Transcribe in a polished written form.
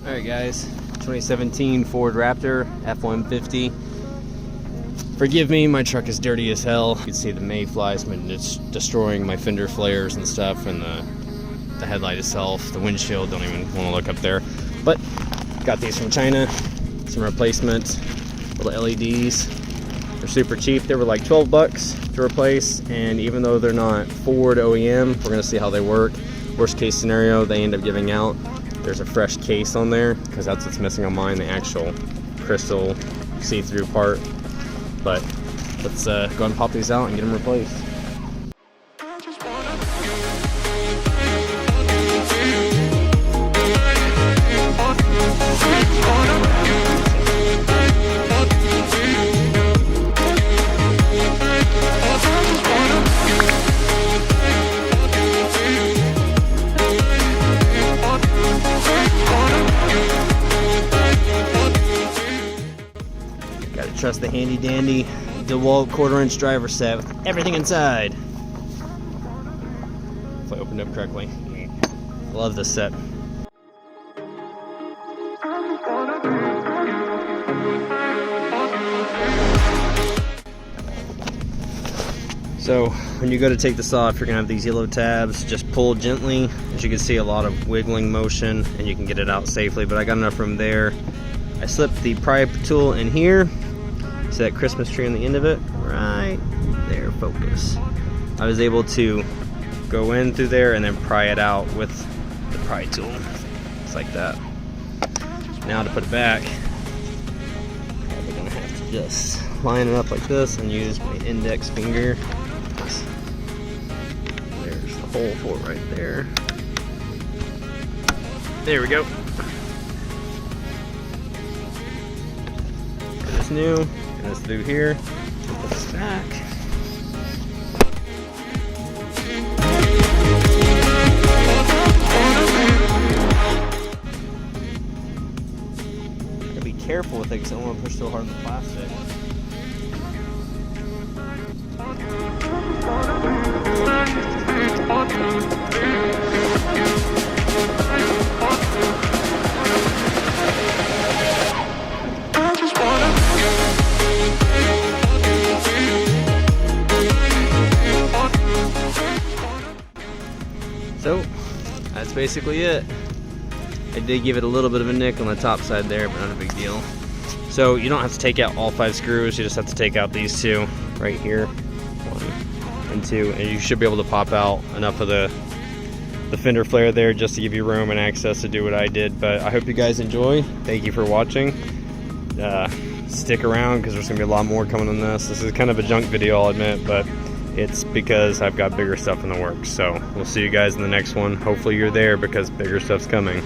Alright guys, 2017 Ford Raptor F-150. Forgive me, my truck is dirty as hell. You can see the mayflies, it's destroying my fender flares and stuff, and the headlight itself, the windshield, don't even want to look up there. But got these from China, some replacement little LEDs. They're super cheap. They were like 12 bucks to replace, and even though they're not Ford OEM, we're gonna see how they work. Worst case scenario, they end up giving out. There's a fresh case on there because that's what's missing on mine, the actual crystal see-through part. But let's go ahead and pop these out and get them replaced. Gotta trust the handy dandy DeWalt 1/4-inch driver set with everything inside. If I opened up correctly. Love this set. So when you go to take this off, you're gonna have these yellow tabs. Just pull gently. As you can see, a lot of wiggling motion, and you can get it out safely, but I got enough room there. I slipped the pry tool in here. See that Christmas tree on the end of it? Right there, focus. I was able to go in through there and then pry it out with the pry tool. It's like that. Now to put it back, I'm gonna have to just line it up like this and use my index finger. There's the hole for it right there. There we go. It's new. Get this through here. Put this back. Gotta be careful with it because I don't want to push so hard on the plastic. So that's basically it. I did give it a little bit of a nick on the top side there, but not a big deal. So you don't have to take out all 5 screws, you just have to take out these 2 right here, 1 and 2, and you should be able to pop out enough of the fender flare there just to give you room and access to do what I did. But I hope you guys enjoy. Thank you for watching. Stick around because there's gonna be a lot more coming on this. This is kind of a junk video, I'll admit, but it's because I've got bigger stuff in the works. So we'll see you guys in the next one. Hopefully you're there because bigger stuff's coming.